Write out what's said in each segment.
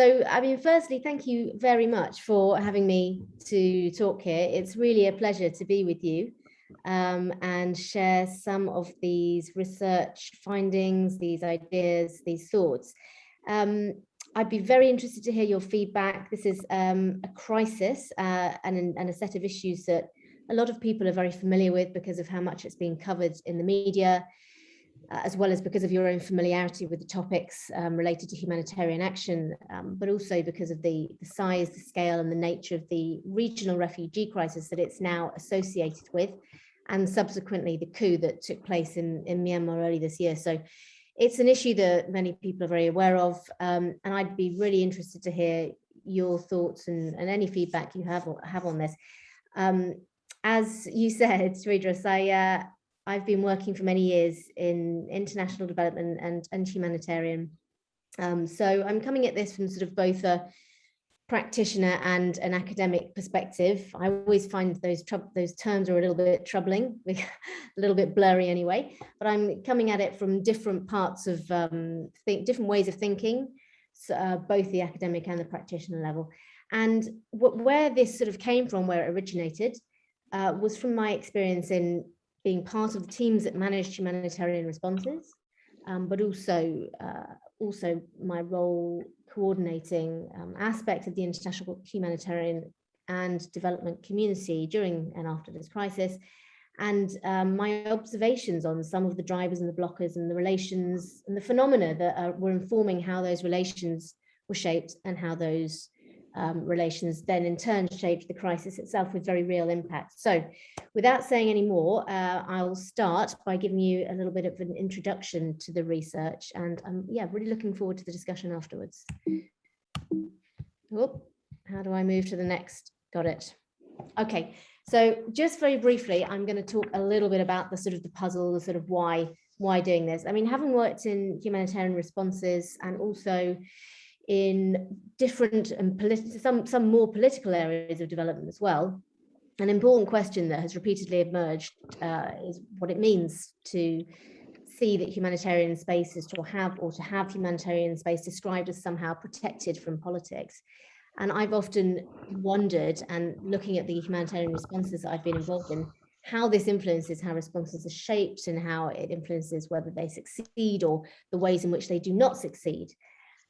So, I mean, firstly, thank you very much for having me to talk here. It's really a pleasure to be with you and share some of these research findings, these ideas, these thoughts. I'd be very interested to hear your feedback. This is a crisis and a set of issues that a lot of people are very familiar with because of how much it's been covered in the media, as well as because of your own familiarity with the topics related to humanitarian action, but also because of the size, the scale and the nature of the regional refugee crisis that it's now associated with, and subsequently the coup that took place in Myanmar early this year. So it's an issue that many people are very aware of, and I'd be really interested to hear your thoughts and any feedback you have on this. As you said, Sridhar, I've been working for many years in international development and humanitarian. So I'm coming at this from sort of both a practitioner and an academic perspective. I always find those terms are a little bit troubling, a little bit blurry anyway, but I'm coming at it from different parts of, different ways of thinking, so, both the academic and the practitioner level. And where this sort of came from, where it originated, was from my experience in being part of the teams that managed humanitarian responses, but also my role coordinating aspects of the international humanitarian and development community during and after this crisis, and my observations on some of the drivers and the blockers and the relations and the phenomena that were informing how those relations were shaped and how those relations then in turn shaped the crisis itself with very real impact. So without saying any more, I'll start by giving you a little bit of an introduction to the research, and I'm really looking forward to the discussion afterwards. Oh, how do I move to the next? Got it. Okay, so just very briefly, I'm going to talk a little bit about the sort of the puzzle, the sort of why doing this. I mean, having worked in humanitarian responses and also in different and some more political areas of development as well, an important question that has repeatedly emerged is what it means to see that humanitarian space is to have humanitarian space described as somehow protected from politics. And I've often wondered, and looking at the humanitarian responses that I've been involved in, how this influences how responses are shaped and how it influences whether they succeed or the ways in which they do not succeed.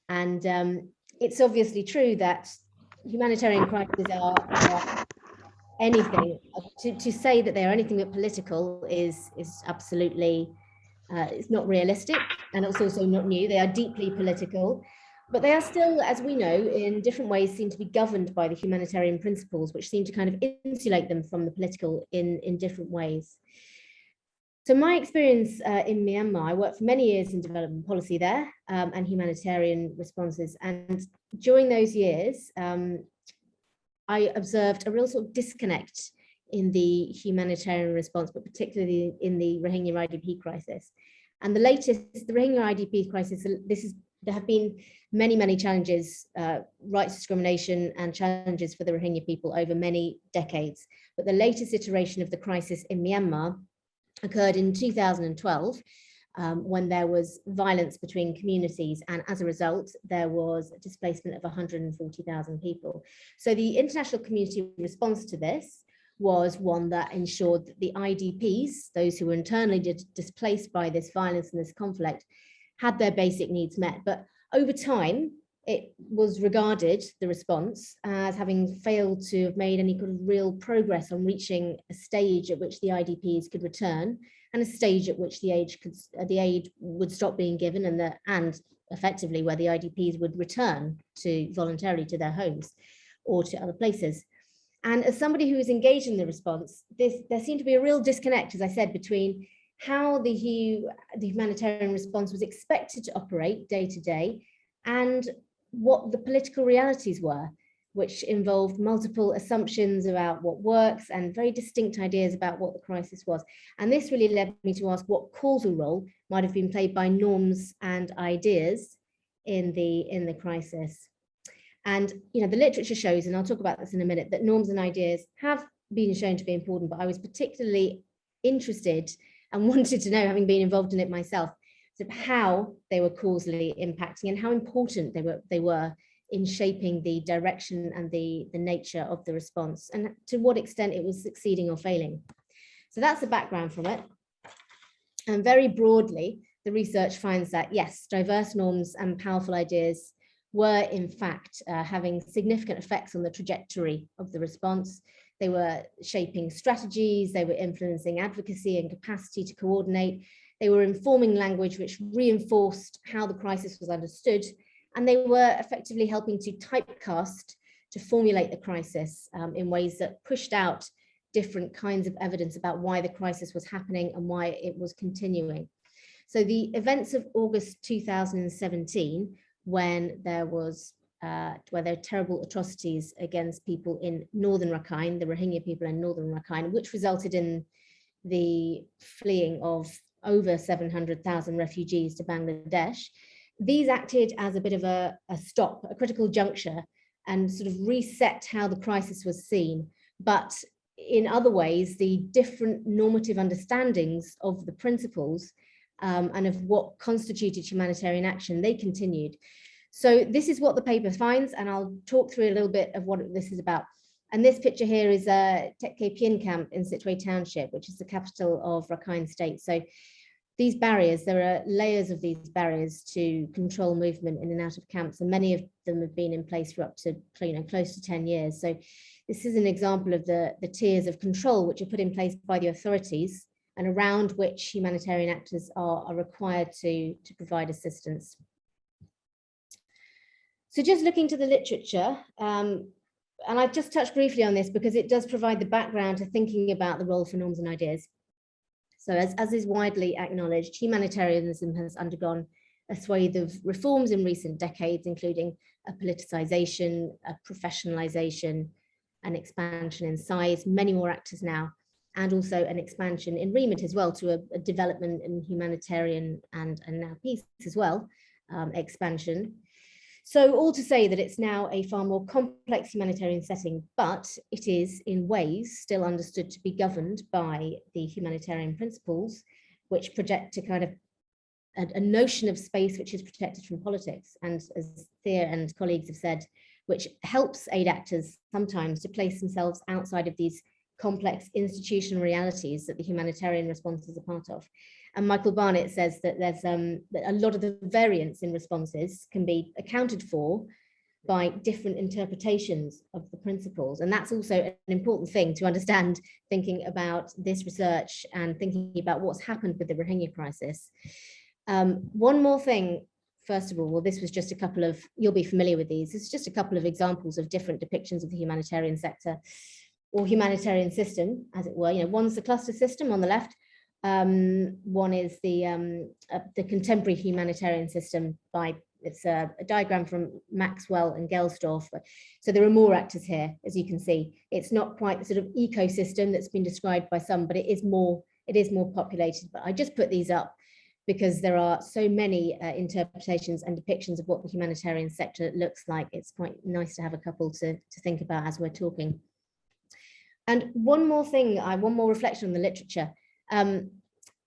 And it's obviously true that humanitarian crises are anything. To say that they are anything but political is absolutely, it's not realistic, and it's also not new. They are deeply political, but they are still, as we know, in different ways seem to be governed by the humanitarian principles, which seem to kind of insulate them from the political in different ways. So my experience in Myanmar, I worked for many years in development policy there and humanitarian responses. And during those years, I observed a real sort of disconnect in the humanitarian response, but particularly in the Rohingya IDP crisis. And the Rohingya IDP crisis, there have been many challenges, rights discrimination and challenges for the Rohingya people over many decades. But the latest iteration of the crisis in Myanmar occurred in 2012, when there was violence between communities, and as a result there was a displacement of 140,000 people. So the international community response to this was one that ensured that the IDPs, those who were internally displaced by this violence and this conflict, had their basic needs met. But over time, it was regarded, the response, as having failed to have made any kind of real progress on reaching a stage at which the IDPs could return, and a stage at which the aid would stop being given, and effectively where the IDPs would return voluntarily to their homes or to other places. And as somebody who is engaged in the response, there seemed to be a real disconnect, as I said, between how the humanitarian response was expected to operate day to day and what the political realities were, which involved multiple assumptions about what works and very distinct ideas about what the crisis was. And this really led me to ask what causal role might have been played by norms and ideas in the crisis. And the literature shows, and I'll talk about this in a minute, that norms and ideas have been shown to be important, but I was particularly interested and wanted to know, having been involved in it myself, how they were causally impacting and how important they were in shaping the direction and the nature of the response, and to what extent it was succeeding or failing. So that's the background from it. And very broadly, the research finds that, yes, diverse norms and powerful ideas were in fact having significant effects on the trajectory of the response. They were shaping strategies, they were influencing advocacy and capacity to coordinate, they were informing language which reinforced how the crisis was understood, and they were effectively helping to typecast, to formulate the crisis in ways that pushed out different kinds of evidence about why the crisis was happening and why it was continuing. So the events of August 2017, when there were terrible atrocities against people in northern Rakhine, the Rohingya people in northern Rakhine, which resulted in the fleeing of over 700,000 refugees to Bangladesh, these acted as a bit of a stop, a critical juncture, and sort of reset how the crisis was seen. But in other ways, the different normative understandings of the principles and of what constituted humanitarian action, they continued. So this is what the paper finds, and I'll talk through a little bit of what this is about. And this picture here is a Tekke Pien camp in Sitwe Township, which is the capital of Rakhine State. So these barriers, there are layers of these barriers to control movement in and out of camps, and many of them have been in place for up to close to 10 years. So this is an example of the tiers of control which are put in place by the authorities and around which humanitarian actors are required to provide assistance. So just looking to the literature, and I've just touched briefly on this because it does provide the background to thinking about the role for norms and ideas. So as is widely acknowledged, humanitarianism has undergone a swathe of reforms in recent decades, including a politicization, a professionalization, an expansion in size, many more actors now, and also an expansion in remit as well to a development in humanitarian and now peace as well, expansion. So all to say that it's now a far more complex humanitarian setting, but it is in ways still understood to be governed by the humanitarian principles, which project a kind of a notion of space which is protected from politics. And as Thea and colleagues have said, which helps aid actors sometimes to place themselves outside of these complex institutional realities that the humanitarian responses are part of. And Michael Barnett says that there's that a lot of the variance in responses can be accounted for by different interpretations of the principles. And that's also an important thing to understand, thinking about this research and thinking about what's happened with the Rohingya crisis. One more thing, first of all, well, this was just a couple of, you'll be familiar with these, it's just a couple of examples of different depictions of the humanitarian sector or humanitarian system, as it were. You know, one's the cluster system on the left. One is the contemporary humanitarian system it's a diagram from Maxwell and Gelsdorf. So there are more actors here, as you can see. It's not quite the sort of ecosystem that's been described by some, but it is more populated. But I just put these up because there are so many interpretations and depictions of what the humanitarian sector looks like. It's quite nice to have a couple to think about as we're talking. And one more thing, one more reflection on the literature.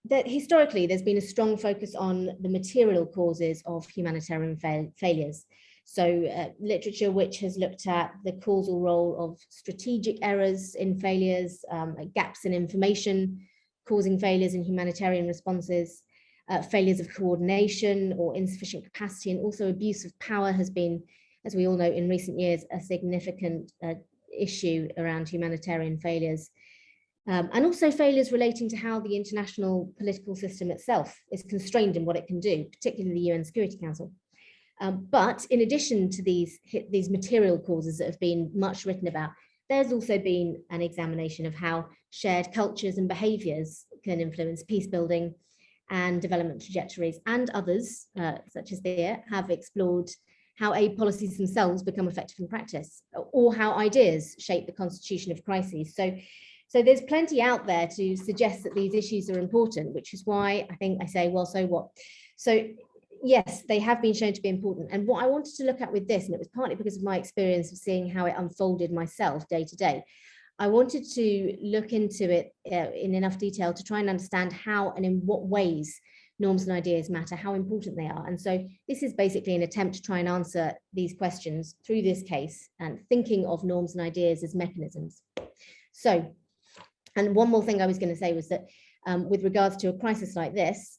That historically there's been a strong focus on the material causes of humanitarian failures. So literature which has looked at the causal role of strategic errors in failures, gaps in information causing failures in humanitarian responses, failures of coordination or insufficient capacity, and also abuse of power has been, as we all know, in recent years, a significant issue around humanitarian failures. And also failures relating to how the international political system itself is constrained in what it can do, particularly the UN Security Council. But in addition to these material causes that have been much written about, there's also been an examination of how shared cultures and behaviours can influence peace building and development trajectories, and others, such as Thea, have explored how aid policies themselves become effective in practice, or how ideas shape the constitution of crises. So there's plenty out there to suggest that these issues are important, which is why I think I say, well, so what? So yes, they have been shown to be important. And what I wanted to look at with this, and it was partly because of my experience of seeing how it unfolded myself day to day, I wanted to look into it in enough detail to try and understand how and in what ways norms and ideas matter, how important they are. And so this is basically an attempt to try and answer these questions through this case and thinking of norms and ideas as mechanisms. So, and one more thing I was going to say was that with regards to a crisis like this,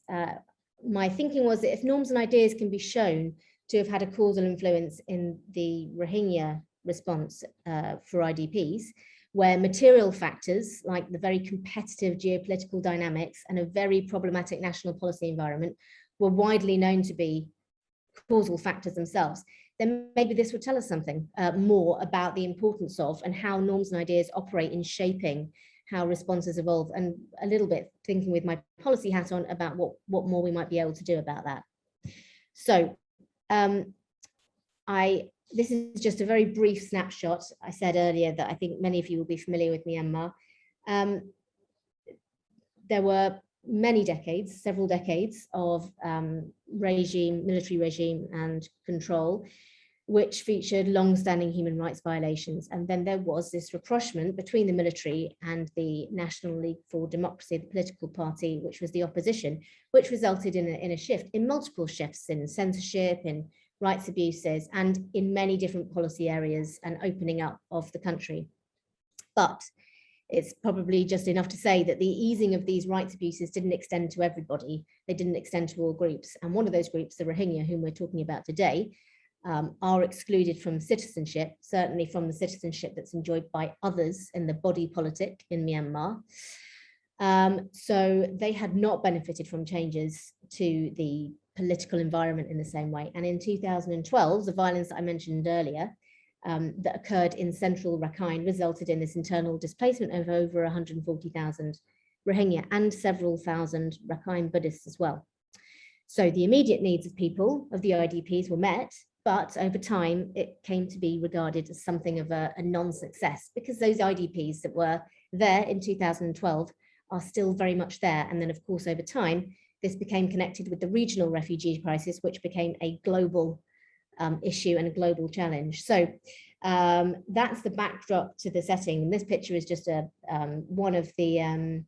my thinking was that if norms and ideas can be shown to have had a causal influence in the Rohingya response for IDPs, where material factors like the very competitive geopolitical dynamics and a very problematic national policy environment were widely known to be causal factors themselves, then maybe this would tell us something more about the importance of and how norms and ideas operate in shaping how responses evolve, and a little bit thinking with my policy hat on about what more we might be able to do about that. So this is just a very brief snapshot. I said earlier that I think many of you will be familiar with Myanmar. There were many decades, several decades of military regime and control, which featured long-standing human rights violations. And then there was this rapprochement between the military and the National League for Democracy, the political party, which was the opposition, which resulted in a shift, in multiple shifts in censorship, in rights abuses, and in many different policy areas and opening up of the country. But it's probably just enough to say that the easing of these rights abuses didn't extend to everybody. They didn't extend to all groups. And one of those groups, the Rohingya, whom we're talking about today, are excluded from citizenship, certainly from the citizenship that's enjoyed by others in the body politic in Myanmar. So they had not benefited from changes to the political environment in the same way. And in 2012, the violence that I mentioned earlier that occurred in central Rakhine resulted in this internal displacement of over 140,000 Rohingya and several thousand Rakhine Buddhists as well. So the immediate needs of people, of the IDPs, were met, but over time it came to be regarded as something of a non-success, because those IDPs that were there in 2012 are still very much there. And then of course over time, this became connected with the regional refugee crisis, which became a global issue and a global challenge. So that's the backdrop to the setting. And this picture is just one of the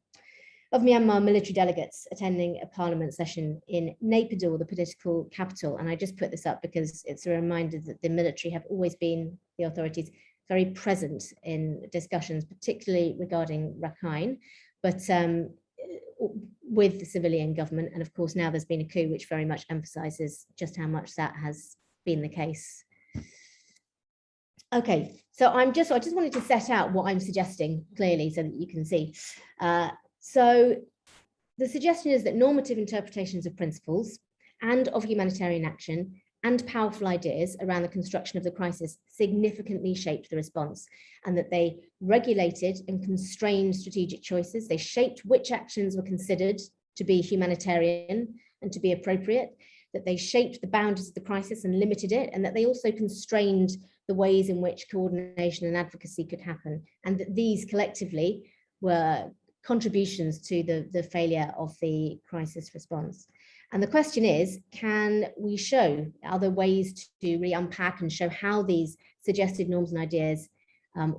of Myanmar military delegates attending a parliament session in Naypyidaw, the political capital. And I just put this up because it's a reminder that the military have always been, the authorities, very present in discussions, particularly regarding Rakhine, but with the civilian government. And of course, now there's been a coup, which very much emphasizes just how much that has been the case. Okay, so I just wanted to set out what I'm suggesting clearly so that you can see. So the suggestion is that normative interpretations of principles and of humanitarian action and powerful ideas around the construction of the crisis significantly shaped the response, and that they regulated and constrained strategic choices. They shaped which actions were considered to be humanitarian and to be appropriate, that they shaped the boundaries of the crisis and limited it, and that they also constrained the ways in which coordination and advocacy could happen, and that these collectively were contributions to the failure of the crisis response. And the question is, can we show other ways to really unpack and show how these suggested norms and ideas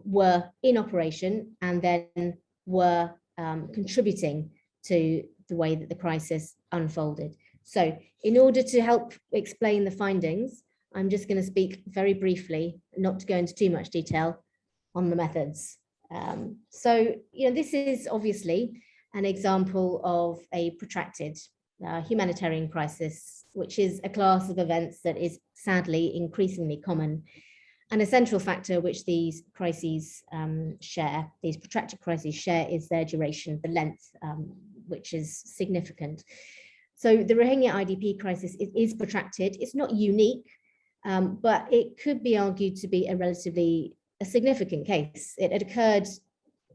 were in operation and then were contributing to the way that the crisis unfolded? So in order to help explain the findings, I'm just going to speak very briefly, not to go into too much detail, on the methods. So, this is obviously an example of a protracted humanitarian crisis, which is a class of events that is sadly increasingly common. And a central factor which these crises share, these protracted crises share, is their duration, the length, which is significant. So the Rohingya IDP crisis is protracted. It's not unique, but it could be argued to be a significant case. It had occurred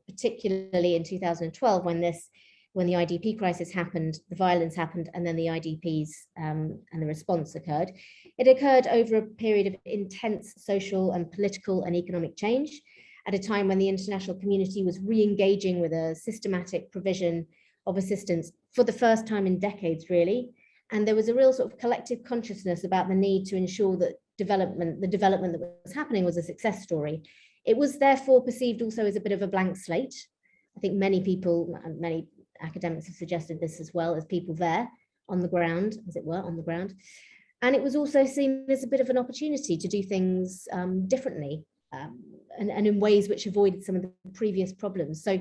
particularly in 2012 when the IDP crisis happened, the violence happened, and then the IDPs and the response occurred. It occurred over a period of intense social and political and economic change, at a time when the international community was re-engaging with a systematic provision of assistance for the first time in decades, really. And there was a real sort of collective consciousness about the need to ensure that the development that was happening was a success story. It was therefore perceived also as a bit of a blank slate. I think many people, many academics have suggested this as well, as people there on the ground, as it were, on the ground. And it was also seen as a bit of an opportunity to do things differently and in ways which avoided some of the previous problems. So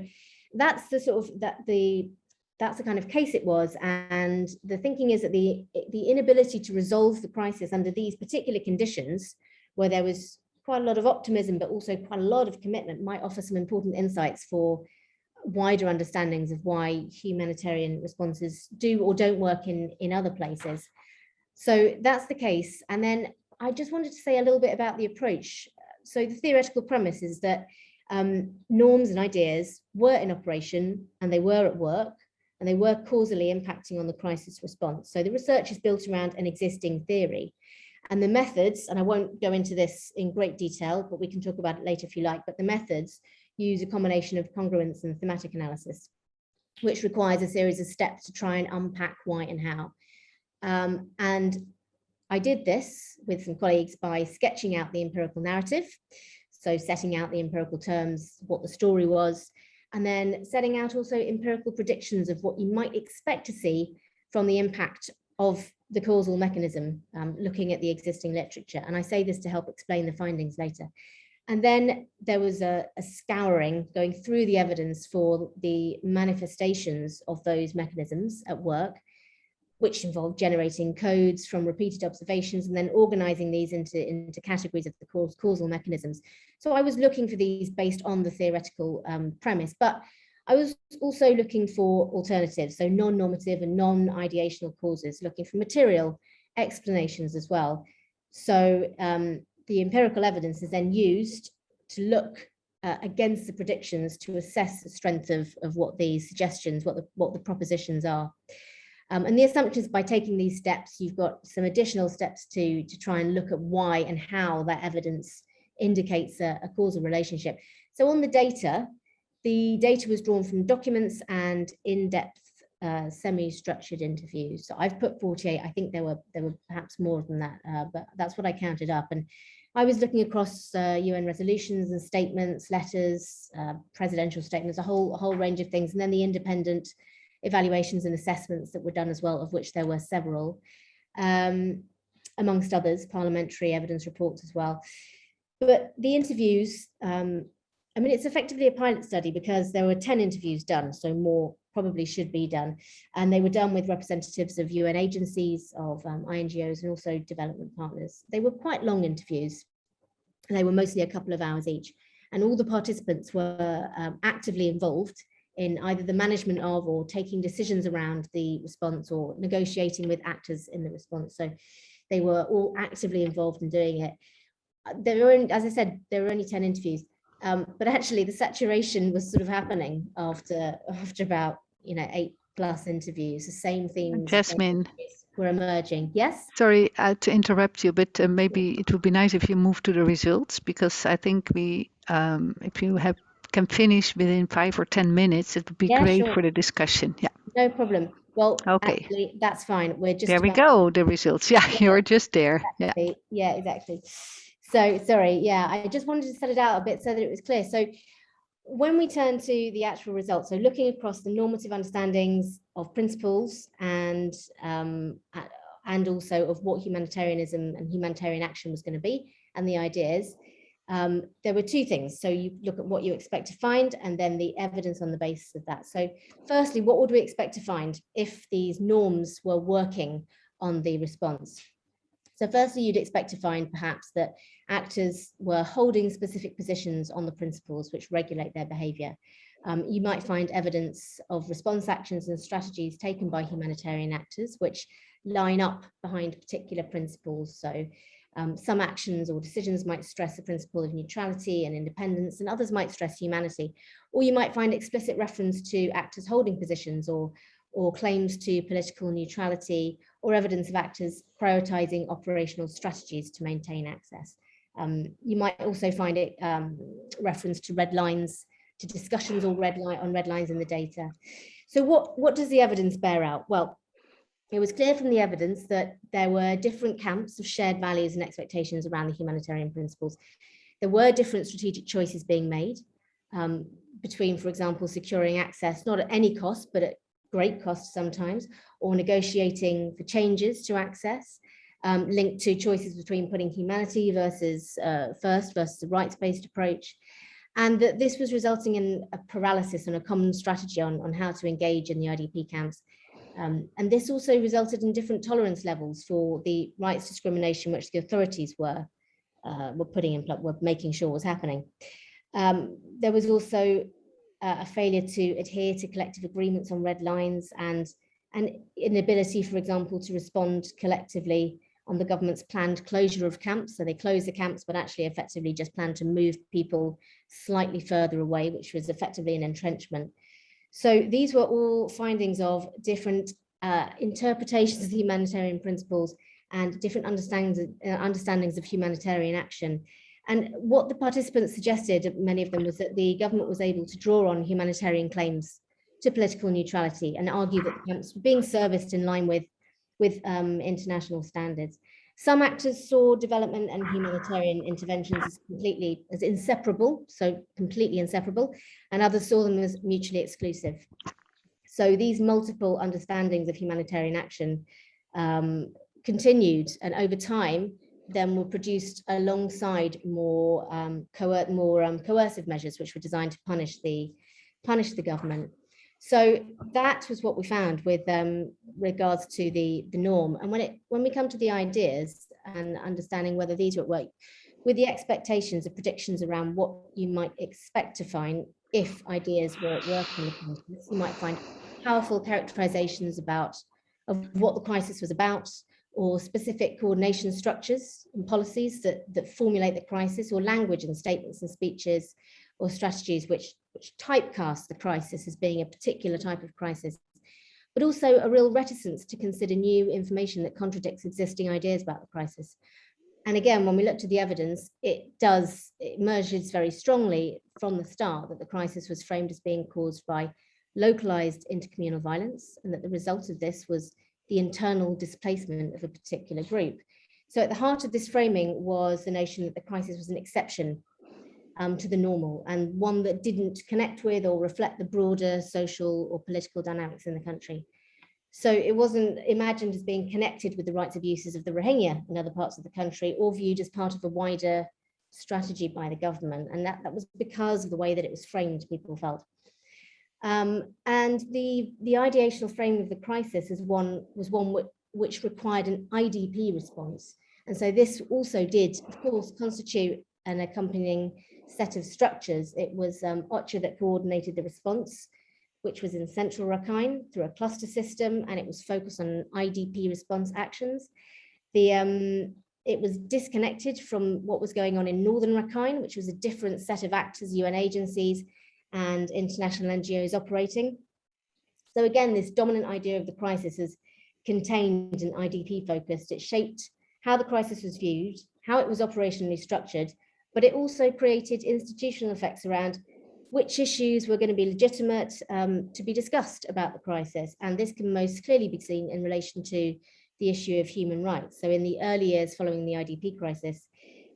that's the sort of, that's the kind of case it was. And the thinking is that the inability to resolve the crisis under these particular conditions, where there was quite a lot of optimism, but also quite a lot of commitment, might offer some important insights for wider understandings of why humanitarian responses do or don't work in other places. So that's the case. And then I just wanted to say a little bit about the approach. So the theoretical premise is that norms and ideas were in operation, and they were at work, and they were causally impacting on the crisis response. So the research is built around an existing theory. And the methods, and I won't go into this in great detail, but we can talk about it later if you like, but the methods use a combination of congruence and thematic analysis, which requires a series of steps to try and unpack why and how. And I did this with some colleagues by sketching out the empirical narrative, so setting out the empirical terms, what the story was, and then setting out also empirical predictions of what you might expect to see from the impact of the causal mechanism, looking at the existing literature. And I say this to help explain the findings later. And then there was a scouring going through the evidence for the manifestations of those mechanisms at work, which involved generating codes from repeated observations and then organizing these into categories of the causal mechanisms. So I was looking for these based on the theoretical premise, but I was also looking for alternatives, so non-normative and non-ideational causes, looking for material explanations as well. So the empirical evidence is then used to look against the predictions to assess the strength of what these suggestions, what the propositions are. And the assumptions, by taking these steps, you've got some additional steps to try and look at why and how that evidence indicates a causal relationship. So on the data was drawn from documents and in-depth semi-structured interviews. So I've put 48. I think there were perhaps more than that, but that's what I counted up. And I was looking across UN resolutions and statements, letters, presidential statements, a whole range of things, and then the independent evaluations and assessments that were done as well, of which there were several, amongst others, parliamentary evidence reports as well. But the interviews, I mean, it's effectively a pilot study because there were 10 interviews done, so more probably should be done. And they were done with representatives of UN agencies, of INGOs, and also development partners. They were quite long interviews, and they were mostly a couple of hours each. And all the participants were actively involved in either the management of or taking decisions around the response or negotiating with actors in the response. So they were all actively involved in doing it. There were, as I said, there were only 10 interviews. But actually the saturation was sort of happening after about 8+ interviews. The same themes, Jasmin, were emerging. Yes. Sorry to interrupt you, but maybe it would be nice if you move to the results, because I think we, if you can finish within 5 or 10 minutes, it would be great for the discussion. Yeah. No problem. Well, okay, actually, that's fine. We're just there. We go. The results. Yeah, you're just there. Exactly. Yeah, exactly. So sorry, yeah, I just wanted to set it out a bit so that it was clear. So when we turn to the actual results, so looking across the normative understandings of principles and also of what humanitarianism and humanitarian action was going to be and the ideas, there were two things. So you look at what you expect to find and then the evidence on the basis of that. So firstly, what would we expect to find if these norms were working on the response? So firstly, you'd expect to find perhaps that actors were holding specific positions on the principles which regulate their behavior. You might find evidence of response actions and strategies taken by humanitarian actors which line up behind particular principles. So some actions or decisions might stress the principle of neutrality and independence, and others might stress humanity. Or you might find explicit reference to actors holding positions or claims to political neutrality, or evidence of actors prioritizing operational strategies to maintain access. You might also find it reference to red lines, to discussions on red lines in the data. So what does the evidence bear out? Well, it was clear from the evidence that there were different camps of shared values and expectations around the humanitarian principles. There were different strategic choices being made between, for example, securing access, not at any cost, but at great cost sometimes, or negotiating for changes to access, linked to choices between putting humanity versus first versus a rights-based approach. And that this was resulting in a paralysis and a common strategy on how to engage in the IDP camps. And this also resulted in different tolerance levels for the rights discrimination which the authorities were putting in place, were making sure was happening. There was also a failure to adhere to collective agreements on red lines, and an inability, for example, to respond collectively on the government's planned closure of camps. So they closed the camps, but actually effectively just planned to move people slightly further away, which was effectively an entrenchment. So these were all findings of different interpretations of the humanitarian principles and different understandings of humanitarian action. And what the participants suggested, many of them, was that the government was able to draw on humanitarian claims to political neutrality and argue that the camps were being serviced in line with international standards. Some actors saw development and humanitarian interventions as inseparable, so completely inseparable, and others saw them as mutually exclusive. So these multiple understandings of humanitarian action continued, and over time, then were produced alongside more coercive measures, which were designed to punish the government. So that was what we found with regards to the norm. And when we come to the ideas and understanding whether these were at work, with the expectations of predictions around what you might expect to find if ideas were at work in the crisis, you might find powerful characterizations of what the crisis was about, or specific coordination structures and policies that formulate the crisis, or language and statements and speeches or strategies which typecast the crisis as being a particular type of crisis, but also a real reticence to consider new information that contradicts existing ideas about the crisis. And again, when we looked at the evidence, it emerges very strongly from the start that the crisis was framed as being caused by localized intercommunal violence, and that the result of this was the internal displacement of a particular group. So at the heart of this framing was the notion that the crisis was an exception to the normal, and one that didn't connect with or reflect the broader social or political dynamics in the country. So it wasn't imagined as being connected with the rights abuses of the Rohingya in other parts of the country, or viewed as part of a wider strategy by the government. And that was because of the way that it was framed, people felt. And the ideational frame of the crisis was one which required an IDP response. And so this also did, of course, constitute an accompanying set of structures. It was OCHA that coordinated the response, which was in central Rakhine through a cluster system, and it was focused on IDP response actions. It was disconnected from what was going on in northern Rakhine, which was a different set of actors, UN agencies and international NGOs operating. So again, this dominant idea of the crisis is contained and IDP focused. It shaped how the crisis was viewed, how it was operationally structured, but it also created institutional effects around which issues were going to be legitimate to be discussed about the crisis. And this can most clearly be seen in relation to the issue of human rights. So in the early years following the IDP crisis,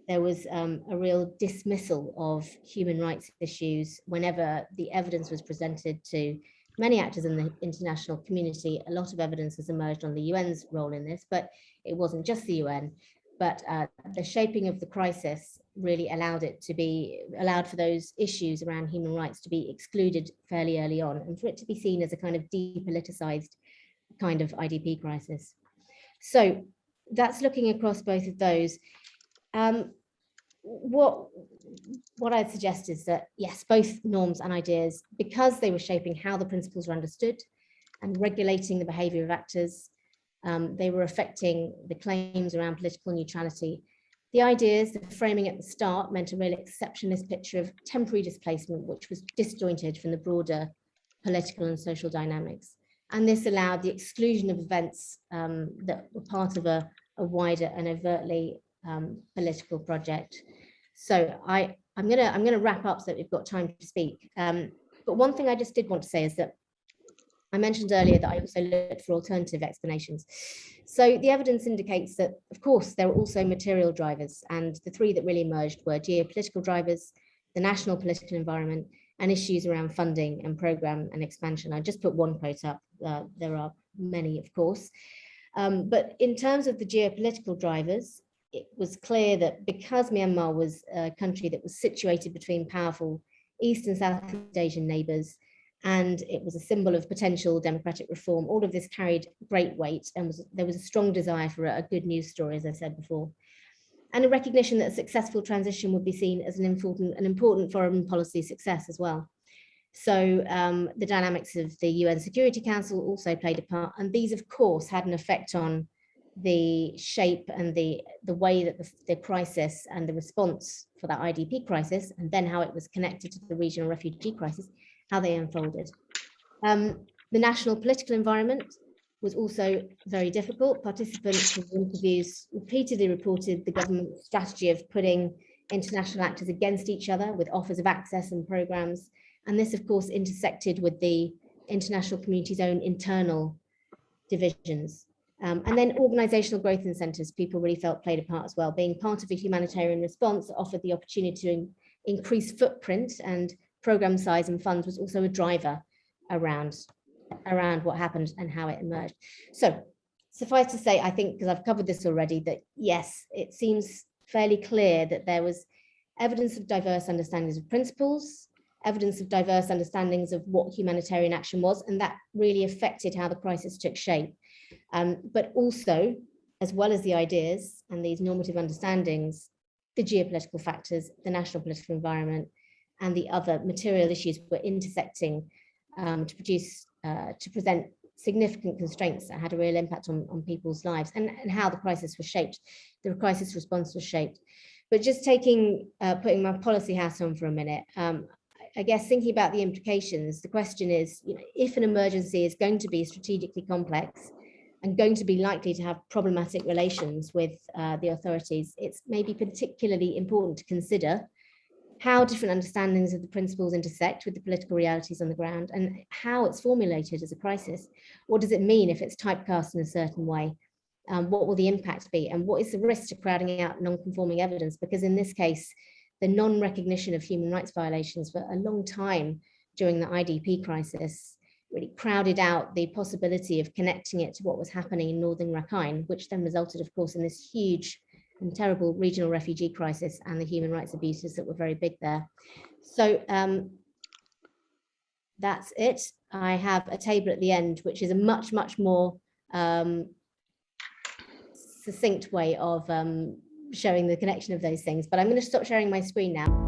there was a real dismissal of human rights issues whenever the evidence was presented to many actors in the international community. A lot of evidence has emerged on the UN's role in this, but it wasn't just the UN. But the shaping of the crisis really allowed for those issues around human rights to be excluded fairly early on, and for it to be seen as a kind of depoliticized kind of IDP crisis. So that's looking across both of those. What I'd suggest is that, yes, both norms and ideas, because they were shaping how the principles were understood and regulating the behavior of actors, they were affecting the claims around political neutrality. The ideas, the framing at the start, meant a real exceptionist picture of temporary displacement, which was disjointed from the broader political and social dynamics. And this allowed the exclusion of events that were part of a wider and overtly political project. So I'm gonna wrap up so that we've got time to speak. But one thing I just did want to say is that I mentioned earlier that I also looked for alternative explanations. So the evidence indicates that, of course, there are also material drivers, and the three that really emerged were geopolitical drivers, the national political environment, and issues around funding and program and expansion. I just put one quote up. There are many, of course. But in terms of the geopolitical drivers, it was clear that because Myanmar was a country that was situated between powerful East and Southeast Asian neighbours, and it was a symbol of potential democratic reform, all of this carried great weight, and there was a strong desire for a good news story, as I said before, and a recognition that a successful transition would be seen as an important foreign policy success as well. So the dynamics of the UN Security Council also played a part, and these, of course, had an effect on the shape and the way that the crisis and the response for that IDP crisis, and then how it was connected to the regional refugee crisis, how they unfolded. The national political environment was also very difficult. Participants in interviews repeatedly reported the government's strategy of putting international actors against each other with offers of access and programs. And this, of course, intersected with the international community's own internal divisions. And then organizational growth incentives, people really felt played a part as well. Being part of a humanitarian response offered the opportunity to increase footprint, and program size and funds was also a driver around what happened and how it emerged. So suffice to say, I think, because I've covered this already, that yes, it seems fairly clear that there was evidence of diverse understandings of principles, evidence of diverse understandings of what humanitarian action was, and that really affected how the crisis took shape. But also, as well as the ideas and these normative understandings, the geopolitical factors, the national political environment, and the other material issues were intersecting to present significant constraints that had a real impact on people's lives, and how the crisis was shaped, the crisis response was shaped. But just putting my policy hat on for a minute, I guess thinking about the implications, the question is, if an emergency is going to be strategically complex and going to be likely to have problematic relations with the authorities, it's maybe particularly important to consider how different understandings of the principles intersect with the political realities on the ground, and how it's formulated as a crisis. What does it mean if it's typecast in a certain way? What will the impact be? And what is the risk to crowding out non-conforming evidence? Because in this case, the non-recognition of human rights violations for a long time during the IDP crisis really crowded out the possibility of connecting it to what was happening in northern Rakhine, which then resulted, of course, in this huge and terrible regional refugee crisis and the human rights abuses that were very big there. So that's it. I have a table at the end, which is a much, much more succinct way of showing the connection of those things. But I'm going to stop sharing my screen now.